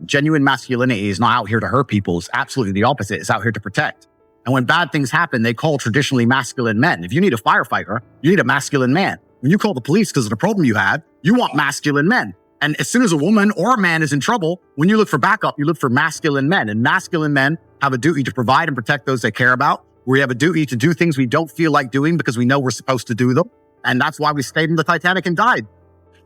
Genuine masculinity is not out here to hurt people. It's absolutely the opposite. It's out here to protect. And when bad things happen, they call traditionally masculine men. If you need a firefighter, you need a masculine man. When you call the police because of the problem you had, you want masculine men. And as soon as a woman or a man is in trouble, when you look for backup, you look for masculine men. And masculine men have a duty to provide and protect those they care about. We have a duty to do things we don't feel like doing because we know we're supposed to do them. And that's why we stayed in the Titanic and died.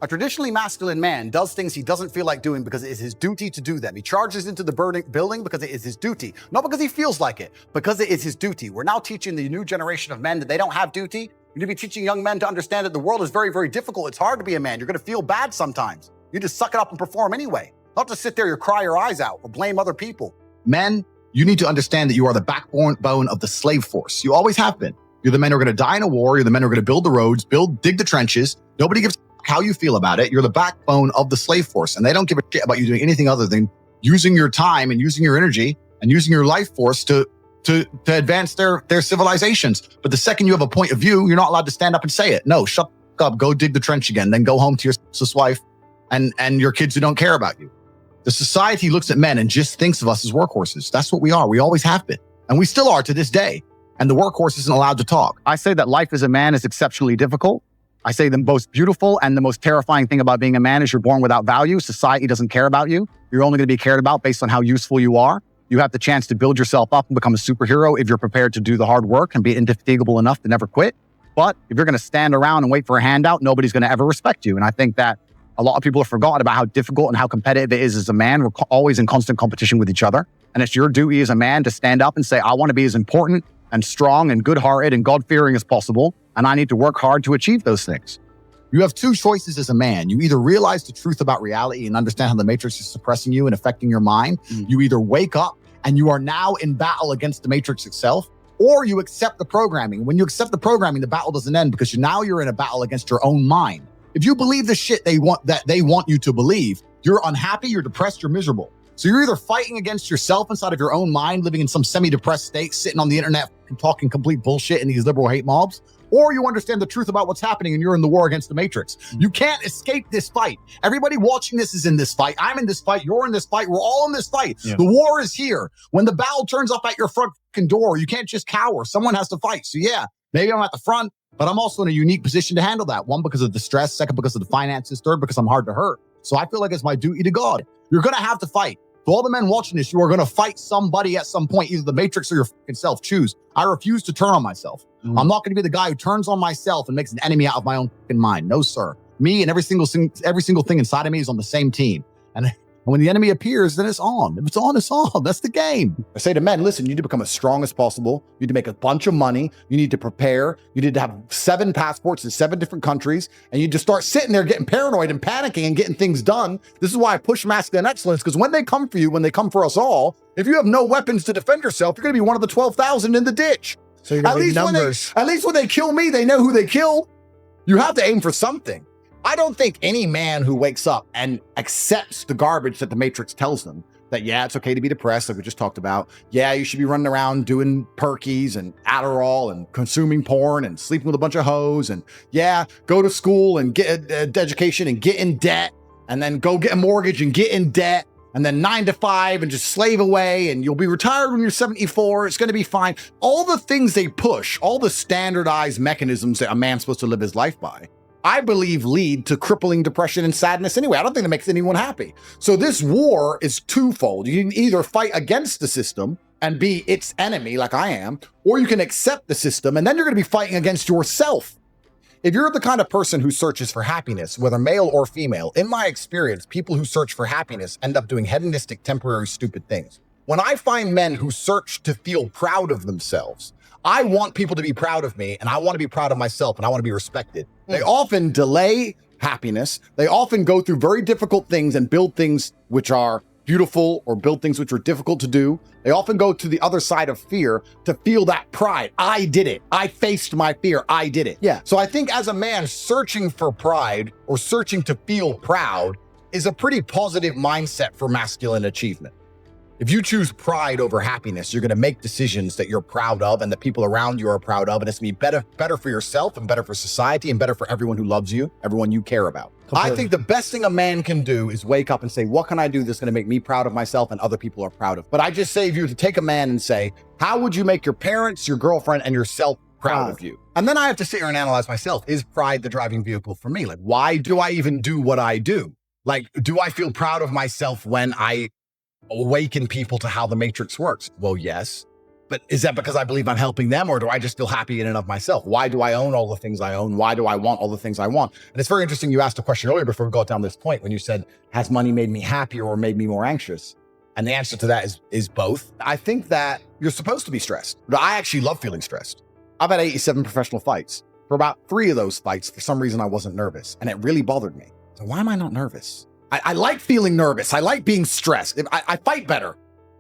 A traditionally masculine man does things he doesn't feel like doing because it is his duty to do them. He charges into the burning building because it is his duty, not because he feels like it, because it is his duty. We're now teaching the new generation of men that they don't have duty. You need to be teaching young men to understand that the world is very, very difficult. It's hard to be a man. You're going to feel bad sometimes. You just suck it up and perform anyway. Not to sit there and cry your eyes out or blame other people. Men, you need to understand that you are the backbone of the slave force. You always have been. You're the men who are going to die in a war. You're the men who are going to build the roads, dig the trenches. Nobody gives how you feel about it. You're the backbone of the slave force, and they don't give a shit about you doing anything other than using your time and using your energy and using your life force to advance their civilizations. But the second you have a point of view, you're not allowed to stand up and say it. No, shut up, go dig the trench again, then go home to your sister's wife and your kids who don't care about you. The society looks at men and just thinks of us as workhorses. That's what we are. We always have been, and we still are to this day. And the workhorse isn't allowed to talk. I say that life as a man is exceptionally difficult. I say the most beautiful and the most terrifying thing about being a man is you're born without value. Society doesn't care about you. You're only going to be cared about based on how useful you are. You have the chance to build yourself up and become a superhero if you're prepared to do the hard work and be indefatigable enough to never quit. But if you're going to stand around and wait for a handout, nobody's going to ever respect you. And I think that a lot of people have forgotten about how difficult and how competitive it is as a man. We're always in constant competition with each other. And it's your duty as a man to stand up and say, I want to be as important and strong and good-hearted and God-fearing as possible. And I need to work hard to achieve those things. You have two choices as a man. You either realize the truth about reality and understand how the matrix is suppressing you and affecting your mind. You either wake up and you are now in battle against the matrix itself, or you accept the programming. When you accept the programming, the battle doesn't end because you're in a battle against your own mind. If you believe the shit they want you to believe, you're unhappy, you're depressed, you're miserable. So you're either fighting against yourself inside of your own mind, living in some semi-depressed state, sitting on the internet and talking complete bullshit in these liberal hate mobs, or you understand the truth about what's happening and you're in the war against the matrix. You can't escape this fight. Everybody watching this is in this fight. I'm in this fight. You're in this fight. We're all in this fight. Yeah. The war is here. When the battle turns up at your front door, you can't just cower. Someone has to fight. So yeah, maybe I'm at the front, but I'm also in a unique position to handle that. One, because of the stress. Second, because of the finances. Third, because I'm hard to hurt. So I feel like it's my duty to God. You're going to have to fight. To all the men watching this, you are going to fight somebody at some point, either the matrix or your fucking self. Choose. I refuse to turn on myself. I'm not going to be the guy who turns on myself and makes an enemy out of my own fucking mind. No, sir. Me and every single thing inside of me is on the same team. And when the enemy appears, then it's on. If it's on, it's on. That's the game. I say to men, listen, you need to become as strong as possible. You need to make a bunch of money. You need to prepare. You need to have 7 passports in 7 different countries. And you just start sitting there getting paranoid and panicking and getting things done. This is why I push masculine excellence, because when they come for you, when they come for us all, if you have no weapons to defend yourself, you're going to be one of the 12,000 in the ditch. So you're going to be numbers. At least when they kill me, they know who they killed. You have to aim for something. I don't think any man who wakes up and accepts the garbage that the Matrix tells them, that, yeah, it's okay to be depressed, like we just talked about. Yeah, you should be running around doing perkies and Adderall and consuming porn and sleeping with a bunch of hoes. And yeah, go to school and get an education and get in debt, and then go get a mortgage and get in debt, and then 9 to 5 and just slave away, and you'll be retired when you're 74. It's going to be fine. All the things they push, all the standardized mechanisms that a man's supposed to live his life by, I believe lead to crippling depression and sadness anyway. I don't think that makes anyone happy. So this war is twofold. You can either fight against the system and be its enemy like I am, or you can accept the system and then you're going to be fighting against yourself. If you're the kind of person who searches for happiness, whether male or female, in my experience, people who search for happiness end up doing hedonistic, temporary, stupid things. When I find men who search to feel proud of themselves, I want people to be proud of me, and I want to be proud of myself, and I want to be respected. They often delay happiness. They often go through very difficult things and build things which are beautiful or build things which are difficult to do. They often go to the other side of fear to feel that pride. I did it. I faced my fear. I did it. Yeah. So I think as a man, searching for pride or searching to feel proud is a pretty positive mindset for masculine achievement. If you choose pride over happiness, you're going to make decisions that you're proud of and that people around you are proud of. And it's going to be better for yourself and better for society and better for everyone who loves you, everyone you care about. Completely. I think the best thing a man can do is wake up and say, what can I do that's going to make me proud of myself and other people are proud of? But I just say if you were to take a man and say, how would you make your parents, your girlfriend, and yourself proud of you? And then I have to sit here and analyze myself. Is pride the driving vehicle for me? Like, why do I even do what I do? Like, do I feel proud of myself when I awaken people to how the matrix works? Well, yes. But is that because I believe I'm helping them, or do I just feel happy in and of myself? Why do I own all the things I own? Why do I want all the things I want? And it's very interesting. You asked a question earlier before we got down this point when you said, has money made me happier or made me more anxious? And the answer to that is both. I think that you're supposed to be stressed. I actually love feeling stressed. I've had 87 professional fights. For about 3 of those fights, for some reason, I wasn't nervous, and it really bothered me. So why am I not nervous? I like feeling nervous. I like being stressed. I fight better.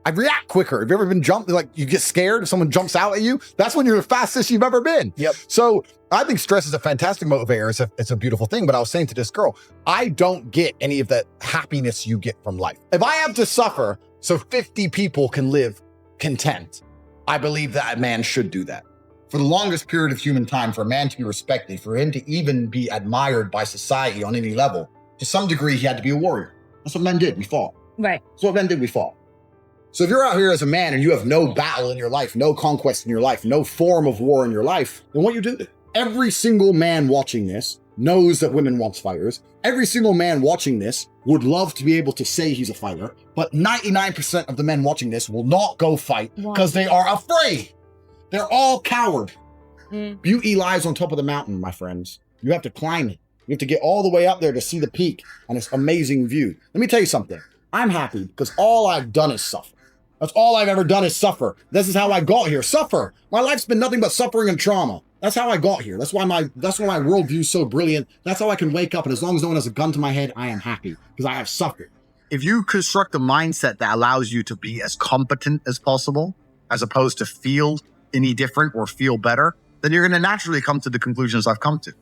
I react quicker. Have you ever been jumped? Like, you get scared if someone jumps out at you? That's when you're the fastest you've ever been. Yep. So I think stress is a fantastic motivator. It's a beautiful thing. But I was saying to this girl, I don't get any of that happiness you get from life. If I have to suffer so 50 people can live content, I believe that a man should do that. For the longest period of human time, for a man to be respected, for him to even be admired by society on any level, to some degree, he had to be a warrior. That's what men did. We fought. Right. That's what men did. We fought. So if you're out here as a man and you have no battle in your life, no conquest in your life, no form of war in your life, then what you do? Every single man watching this knows that women want fighters. Every single man watching this would love to be able to say he's a fighter, but 99% of the men watching this will not go fight because they are afraid. They're all coward. Beauty lies on top of the mountain, my friends. You have to climb it. You have to get all the way up there to see the peak and its amazing view. Let me tell you something. I'm happy because all I've done is suffer. That's all I've ever done is suffer. This is how I got here. Suffer. My life's been nothing but suffering and trauma. That's how I got here. That's why my worldview is so brilliant. That's how I can wake up, and as long as no one has a gun to my head, I am happy because I have suffered. If you construct a mindset that allows you to be as competent as possible, as opposed to feel any different or feel better, then you're going to naturally come to the conclusions I've come to.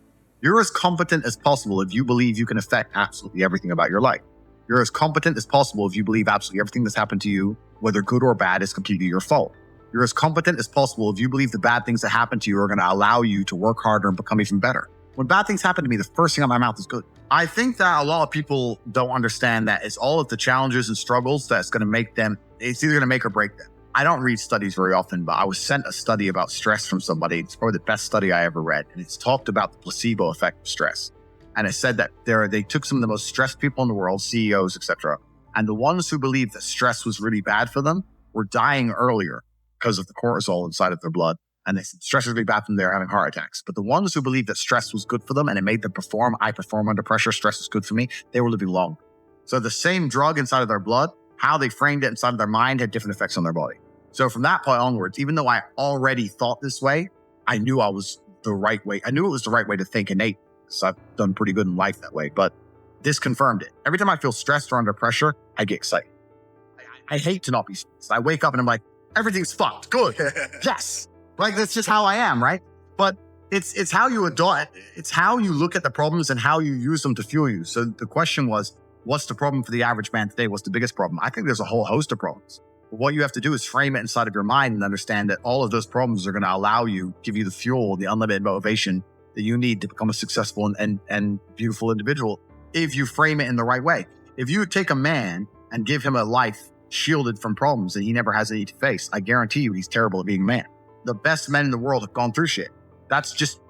You're as competent as possible if you believe you can affect absolutely everything about your life. You're as competent as possible if you believe absolutely everything that's happened to you, whether good or bad, is completely your fault. You're as competent as possible if you believe the bad things that happen to you are going to allow you to work harder and become even better. When bad things happen to me, the first thing out of my mouth is good. I think that a lot of people don't understand that it's all of the challenges and struggles that's going to make them, it's either going to make or break them. I don't read studies very often, but I was sent a study about stress from somebody. It's probably the best study I ever read. And it's talked about the placebo effect of stress. And it said that they took some of the most stressed people in the world, CEOs, etc. And the ones who believed that stress was really bad for them were dying earlier because of the cortisol inside of their blood. And they said stress is really bad for them, they're having heart attacks. But the ones who believed that stress was good for them and it made them perform, I perform under pressure, stress is good for me, they were living long. So the same drug inside of their blood, how they framed it inside of their mind had different effects on their body. So from that point onwards, even though I already thought this way, I knew I was the right way. I knew it was the right way to think innate. So I've done pretty good in life that way. But this confirmed it. Every time I feel stressed or under pressure, I get excited. I hate to not be stressed. I wake up and I'm like, everything's fucked. Good. Yes. Like, that's just how I am, right? But it's how you adopt. It's how you look at the problems and how you use them to fuel you. So the question was, what's the problem for the average man today? What's the biggest problem? I think there's a whole host of problems. But what you have to do is frame it inside of your mind and understand that all of those problems are going to allow you, give you the fuel, the unlimited motivation that you need to become a successful and beautiful individual if you frame it in the right way. If you take a man and give him a life shielded from problems that he never has any to face, I guarantee you he's terrible at being a man. The best men in the world have gone through shit. That's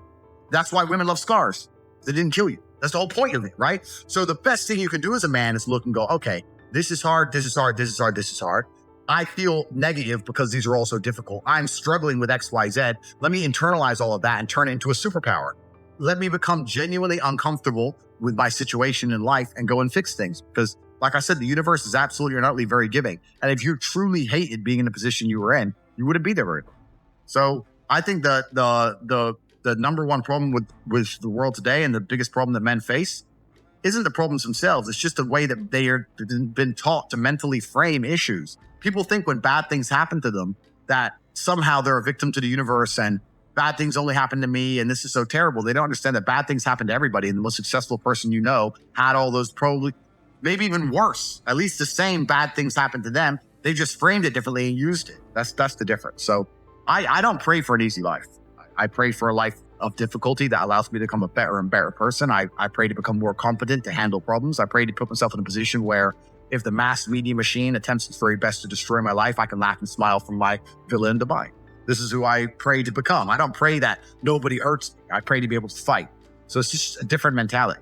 why women love scars. They didn't kill you. That's the whole point of it, right? So the best thing you can do as a man is look and go, okay, this is hard, this is hard, this is hard, this is hard. I feel negative because these are all so difficult. I'm struggling with X, Y, Z. Let me internalize all of that and turn it into a superpower. Let me become genuinely uncomfortable with my situation in life and go and fix things. Because like I said, the universe is absolutely and utterly very giving. And if you truly hated being in the position you were in, you wouldn't be there very long. So I think that the number one problem with the world today and the biggest problem that men face isn't the problems themselves. It's just the way that they've been taught to mentally frame issues. People think when bad things happen to them that somehow they're a victim to the universe and bad things only happen to me and this is so terrible. They don't understand that bad things happen to everybody. And the most successful person you know had all those probably, maybe even worse, at least the same bad things happen to them. They just framed it differently and used it. That's the difference. So I don't pray for an easy life. I pray for a life of difficulty that allows me to become a better and better person. I pray to become more competent to handle problems. I pray to put myself in a position where if the mass media machine attempts its very best to destroy my life, I can laugh and smile from my villa in Dubai. This is who I pray to become. I don't pray that nobody hurts me. I pray to be able to fight. So it's just a different mentality.